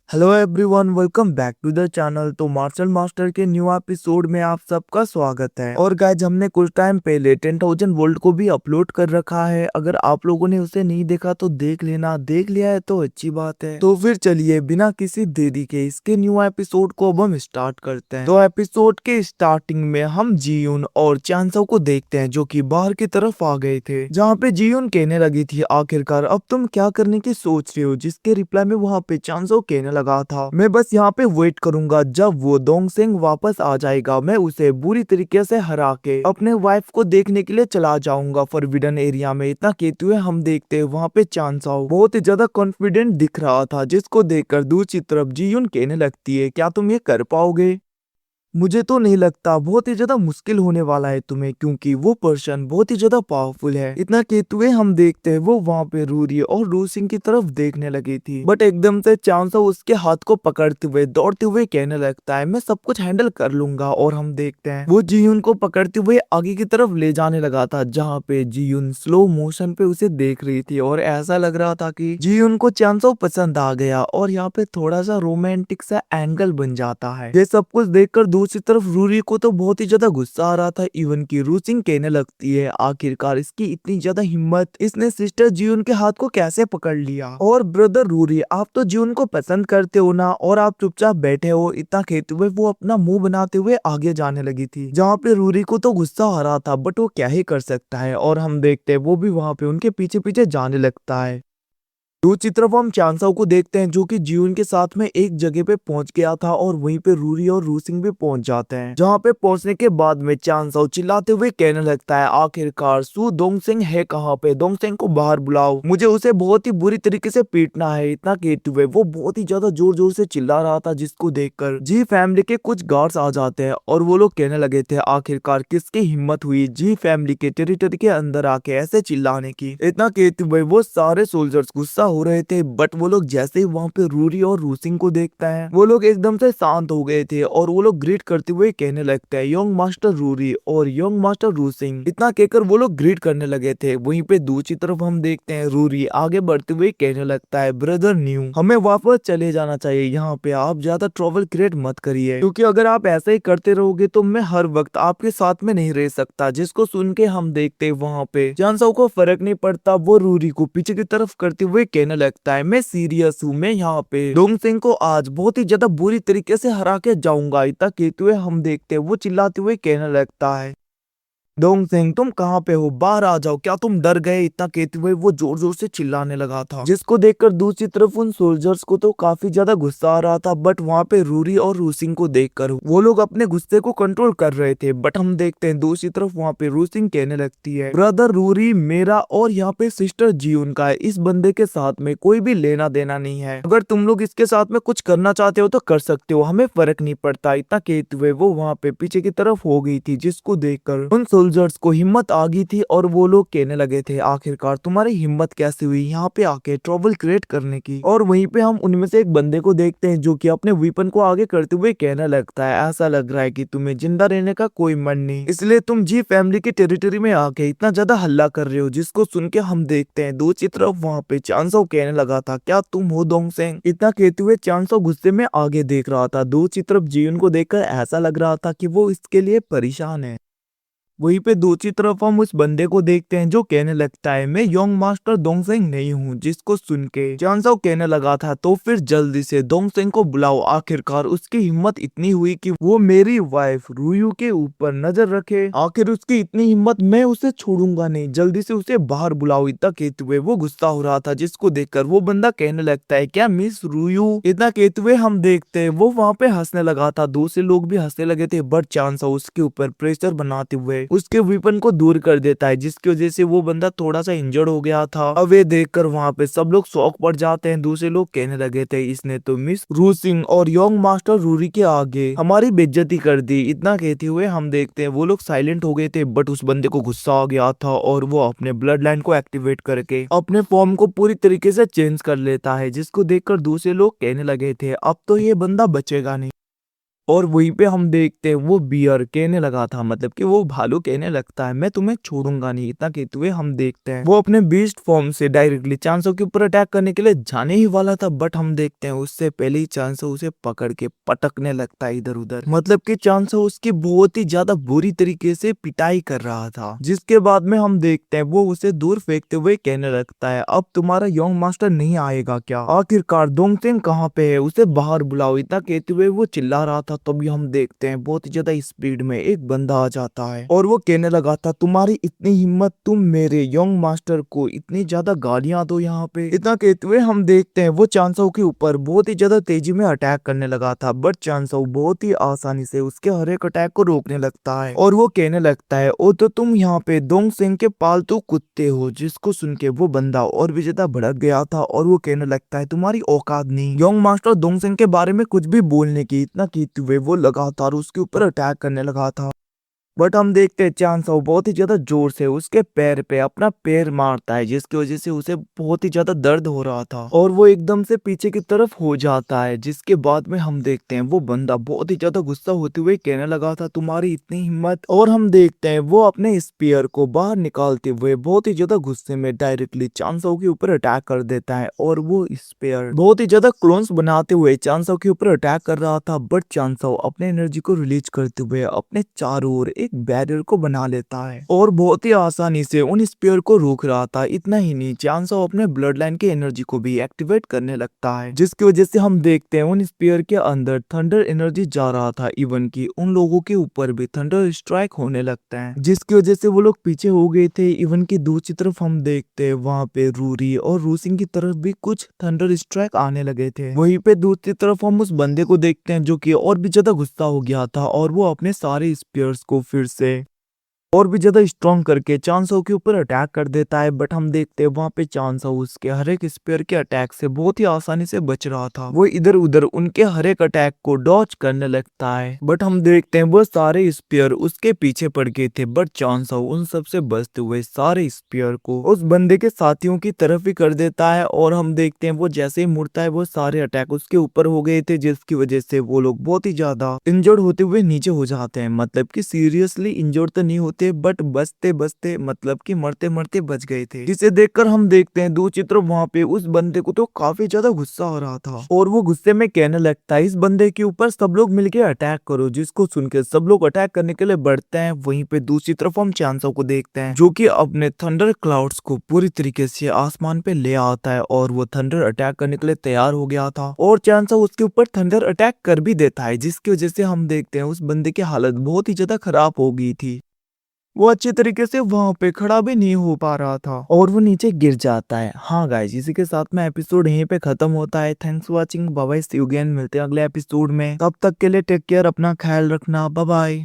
Hello everyone, welcome back to the channel. तो martial master के new episode में आप सबका स्वागत है। और गाइज, हमने कुछ टाइम पहले 10,000 वोल्ट को भी अपलोड कर रखा है। अगर आप लोगों ने उसे नहीं देखा तो देख लेना, देख लिया है तो अच्छी बात है। तो फिर चलिए बिना किसी देरी के इसके न्यू एपिसोड को अब हम स्टार्ट करते हैं। तो एपिसोड के स्टार्टिंग में हम जीयून और चांसो को देखते हैं जो कि बाहर की तरफ आ गए थे, जहाँ पे जीयून कहने लगी थी आखिरकार अब तुम क्या करने की सोच रहे हो, जिसके रिप्लाई में वहाँ पे चांसो कहने लगा था मैं बस यहाँ पे वेट करूंगा, जब वो डोंगसेंग वापस आ जाएगा मैं उसे बुरी तरीके से हरा के अपने वाइफ को देखने के लिए चला जाऊंगा फॉरबिडन एरिया में। इतना कहते हुए हम देखते हैं वहाँ पे चांसो बहुत ही ज्यादा कॉन्फिडेंट दिख रहा था, जिसको देखकर दूसरी तरफ जीयून कहने लगती है क्या तुम ये कर पाओगे? मुझे तो नहीं लगता, बहुत ही ज्यादा मुश्किल होने वाला है तुम्हें, क्योंकि वो पर्सन बहुत ही ज्यादा पावरफुल है। इतना कहते हुए हम देखते हैं वो वहाँ पे रूरी और रूसिंग की तरफ देखने लगी थी, बट एकदम से चांसो उसके हाथ को पकड़ते हुए दौड़ते हुए कहने लगता है मैं सब कुछ हैंडल कर लूंगा। और हम देखते हैं वो जीयुन को पकड़ते हुए आगे की तरफ ले जाने लगा था, जहाँ पे जीयुन स्लो मोशन पे उसे देख रही थी और ऐसा लग रहा था कि जीयुन को चांसो पसंद आ गया और यहाँ पे थोड़ा सा रोमांटिक सा एंगल बन जाता है। ये सब कुछ देखकर दूसरी तरफ रूरी को तो बहुत ही ज्यादा गुस्सा आ रहा था। इवन की रूसिंग कहने लगती है आखिरकार इसकी इतनी ज्यादा हिम्मत, इसने सिस्टर जीवन के हाथ को कैसे पकड़ लिया। और ब्रदर रूरी, आप तो जीवन को पसंद करते हो ना, और आप चुपचाप बैठे हो। इतना कहते हुए वो अपना मुंह बनाते हुए आगे जाने लगी थी, जहाँ पे रूरी को तो गुस्सा आ रहा था, बट वो क्या ही कर सकता है। और हम देखते हैं वो भी वहाँ पे उनके पीछे पीछे जाने लगता है। दूसरी तरफ हम चांसाओ को देखते हैं जो कि जीवन के साथ में एक जगह पे पहुंच गया था और वहीं पे रूरी और रूसिंग भी पहुंच जाते हैं, जहां पे पहुंचने के बाद में चांसाओ चिल्लाते हुए कहने लगता है आखिरकार सू डोंगसेंग है कहाँ पे, डोंगसेंग को बाहर बुलाओ, मुझे उसे बहुत ही बुरी तरीके से पीटना है। इतना कहते हुए वो बहुत ही ज्यादा जोर जोर से चिल्ला रहा था, जिसको देखकर जी फैमिली के कुछ गार्ड्स आ जाते हैं और वो लोग कहने लगे थे आखिरकार किसकी हिम्मत हुई जी फैमिली के टेरिटरी के अंदर आके ऐसे चिल्लाने की। इतना कहते हुए वो सारे सोल्जर्स गुस्सा हो रहे थे, बट वो लोग जैसे ही वहाँ पे रूरी और रूसिंग को देखता है वो लोग एकदम से शांत हो गए थे और वो लोग ग्रीट करते हुए कहने लगते हैं यंग मास्टर रूरी और यंग मास्टर रूसिंग। इतना कहकर वो लोग ग्रीट करने लगे थे। वहीं पे दूसरी तरफ हम देखते हैं रूरी आगे बढ़ते हुए कहने लगता है ब्रदर न्यू, हमें वापस चले जाना चाहिए, यहाँ पे आप ज्यादा ट्रबल क्रिएट मत करिए, क्योंकि अगर आप ऐसा ही करते रहोगे तो मैं हर वक्त आपके साथ में नहीं रह सकता। जिसको सुन के हम देखते वहाँ पे चांसाओ को फर्क नहीं पड़ता, वो रूरी को पीछे की तरफ करते हुए कहने लगता है मैं सीरियस हूँ, मैं यहाँ पे डोंगसेंग को आज बहुत ही ज्यादा बुरी तरीके से हरा के जाऊंगा। इतना कहते हुए हम देखते वो चिल्लाते हुए कहने लगता है डोंगसेंग तुम कहाँ पे हो, बाहर आ जाओ, क्या तुम डर गए? इतना कहते हुए वो जोर जोर से चिल्लाने लगा था, जिसको देखकर दूसरी तरफ उन सोल्जर्स को तो काफी ज्यादा गुस्सा आ रहा था, बट वहाँ पे रूरी और रूसिंग को देखकर वो लोग अपने गुस्से को कंट्रोल कर रहे थे। बट हम देखते हैं दूसरी तरफ वहाँ पे रूसिंग कहने लगती है ब्रदर रूरी मेरा और यहाँ पे सिस्टर जीवन का है, इस बंदे के साथ में कोई भी लेना देना नहीं है, अगर तुम लोग इसके साथ में कुछ करना चाहते हो तो कर सकते हो, हमें फर्क नहीं पड़ता। इतना कहते हुए वो वहाँ पे पीछे की तरफ हो गई थी, जिसको देखकर उन सोल्जर्स को हिम्मत आ गई थी और वो लोग कहने लगे थे आखिरकार तुम्हारी हिम्मत कैसे हुई यहाँ पे आके ट्रबल क्रिएट करने की। और वहीं पे हम उनमें से एक बंदे को देखते हैं जो कि अपने वीपन को आगे करते हुए कहने लगता है ऐसा लग रहा है कि तुम्हें जिंदा रहने का कोई मन नहीं, इसलिए तुम जी फैमिली की टेरिटरी में आके इतना ज्यादा हल्ला कर रहे हो। जिसको सुन के हम देखते हैं दूसरी तरफ वहाँ पे चांसो कहने लगा था क्या तुम हो डोंगसेंग? इतना कहते हुए चांसो गुस्से में आगे देख रहा था। दूसरी तरफ जीवन को देखकर ऐसा लग रहा था कि वो इसके लिए परेशान है। वहीं पे दूसरी तरफ हम उस बंदे को देखते हैं जो कहने लगता है मैं यंग मास्टर डोंगसेंग नहीं हूँ। जिसको सुन के चांसाओ कहने लगा था तो फिर जल्दी से डोंगसेंग को बुलाओ, आखिरकार उसकी हिम्मत इतनी हुई कि वो मेरी वाइफ रूयू के ऊपर नजर रखे, आखिर उसकी इतनी हिम्मत, मैं उसे छोड़ूंगा नहीं, जल्दी से उसे बाहर बुलाओ। इतना कहते हुए वो गुस्सा हो रहा था, जिसको देखकर वो बंदा कहने लगता है क्या मिस रूयू? इतना कहते हुए हम देखते हैं वो वहाँ पे हंसने लगा था, दूसरे लोग भी हंसने लगे थे, बट चांसाओ उसके ऊपर प्रेशर बनाते हुए उसके वेपन को दूर कर देता है, जिसकी वजह से वो बंदा थोड़ा सा इंजर्ड हो गया था। अब ये देखकर वहाँ पे सब लोग शौक पड़ जाते हैं। दूसरे लोग कहने लगे थे इसने तो मिस रूसिंग और यंग मास्टर रूरी के आगे हमारी बेइज्जती कर दी। इतना कहते हुए हम देखते हैं वो लोग साइलेंट हो गए थे, बट उस बंदे को गुस्सा आ गया था और वो अपने ब्लड लाइन को एक्टिवेट करके अपने फॉर्म को पूरी तरीके से चेंज कर लेता है, जिसको देखकर दूसरे लोग कहने लगे थे अब तो ये बंदा बचेगा नहीं। और वहीं पे हम देखते हैं वो बियर कहने लगा था, मतलब कि वो भालू कहने लगता है मैं तुम्हें छोड़ूंगा नहीं। इतना कहते हुए हम देखते हैं वो अपने बीस्ट फॉर्म से डायरेक्टली चांसो के ऊपर अटैक करने के लिए जाने ही वाला था, बट हम देखते हैं उससे पहले ही चांसो उसे पकड़ के पटकने लगता है इधर उधर। मतलब कि चांसो उसकी बहुत ही ज्यादा बुरी तरीके से पिटाई कर रहा था, जिसके बाद में हम देखते हैं वो उसे दूर फेंकते हुए कहने लगता है अब तुम्हारा यंग मास्टर नहीं आएगा क्या? आखिरकार दोंगसेन कहाँ पे है, उसे बाहर बुलाओ। इतना कहते हुए वो चिल्ला रहा था, तभी हम देखते हैं बहुत ही ज्यादा स्पीड में एक बंदा आ जाता है और वो कहने लगा था तुम्हारी इतनी हिम्मत, तुम मेरे यंग मास्टर को इतनी ज्यादा गालियां दो यहाँ पे। इतना कहते हुए हम देखते हैं वो चांसो के ऊपर बहुत ही ज्यादा तेजी में अटैक करने लगा था, बट चांसो बहुत ही आसानी से उसके हर एक अटैक को रोकने लगता है और वो कहने लगता है ओ तो तुम यहाँ पे दोंगसेन के पालतू कुत्ते हो। जिसको सुन के वो बंदा और भी ज्यादा भड़क गया था और वो कहने लगता है तुम्हारी औकात नहीं यंग मास्टर दोंगसेन के बारे में कुछ भी बोलने की। इतना कहते हुए वो लगातार उसके ऊपर अटैक करने लगा था, बट हम देखते हैं चांसो बहुत ही ज्यादा जोर से उसके पैर पे अपना पैर मारता है, जिसकी वजह से उसे बहुत ही ज्यादा दर्द हो रहा था और वो एकदम से पीछे की तरफ हो जाता है। जिसके बाद में हम देखते हैं वो बंदा बहुत ही ज्यादा गुस्सा होते हुए कहने लगा था तुम्हारी इतनी हिम्मत। और हम देखते हैं वो अपने स्पीयर को बाहर निकालते हुए बहुत ही ज्यादा गुस्से में डायरेक्टली चांसो के ऊपर अटैक कर देता है और वो स्पीयर बहुत ही ज्यादा क्लोन्स बनाते हुए चांसो के ऊपर अटैक कर रहा था, बट चांसो अपने एनर्जी को रिलीज करते हुए अपने चारों ओर एक बैरियर को बना लेता है और बहुत ही आसानी से उन स्पीयर को रोक रहा था। इतना ही नहीं, चांसो अपने ब्लड लाइन की एनर्जी को भी एक्टिवेट करने लगता है, जिसकी वजह से हम देखते हैं उन स्पीयर के अंदर थंडर एनर्जी जा रहा था, इवन की उन लोगों के ऊपर भी थंडर स्ट्राइक होने लगता है, जिसकी वजह से वो लोग पीछे हो गए थे। इवन की दूसरी तरफ हम देखते हैं वहां पे रूरी और रूसिंग की तरफ भी कुछ थंडर स्ट्राइक आने लगे थे। वहीं पे दूसरी तरफ हम उस बंदे को देखते हैं जो कि और भी ज्यादा गुस्सा हो गया था और वो अपने सारे स्पीयर्स को फिर से और भी ज्यादा स्ट्रॉन्ग करके चांसो के ऊपर अटैक कर देता है। बट हम देखते हैं वहां पे चांसो उसके हर एक स्पेयर के अटैक से बहुत ही आसानी से बच रहा था। वो इधर उधर उनके हर एक अटैक को डॉज करने लगता है, बट हम देखते हैं वो सारे स्पेयर उसके पीछे पड़ गए थे, बट चांसो उन सबसे बचते हुए सारे स्पेयर को उस बंदे के साथियों की तरफ ही कर देता है। और हम देखते हैं वो जैसे ही मुड़ता है वो सारे अटैक उसके ऊपर हो गए थे, जिसकी वजह से वो लोग बहुत ही ज्यादा इंजर्ड होते हुए नीचे हो जाते हैं। मतलब कि सीरियसली इंजर्ड तो नहीं होते, बट बचते बचते मतलब कि मरते मरते बच गए थे, जिसे देखकर हम देखते हैं दूसरी तरफ वहाँ पे उस बंदे को तो काफी ज्यादा गुस्सा हो रहा था और वो गुस्से में कहने लगता है इस बंदे के ऊपर सब लोग मिलके अटैक करो। जिसको सुनकर सब लोग अटैक करने के लिए बढ़ते हैं। वहीं पे दूसरी तरफ हम चांसो को देखते हैं जो कि अपने थंडर क्लाउड्स को पूरी तरीके से आसमान पे ले आता है और वो थंडर अटैक करने के लिए तैयार हो गया था और चांसो उसके ऊपर थंडर अटैक कर भी देता है, जिसकी वजह से हम देखते हैं उस बंदे की हालत बहुत ही ज्यादा खराब हो गई थी। वो अच्छे तरीके से वहां पे खड़ा भी नहीं हो पा रहा था और वो नीचे गिर जाता है। हाँ गाइस, इसी के साथ में एपिसोड यहीं पे खत्म होता है। Thanks for watching, bye bye, see you again. मिलते हैं अगले एपिसोड में, तब तक के लिए टेक केयर, अपना ख्याल रखना, बाय बाय।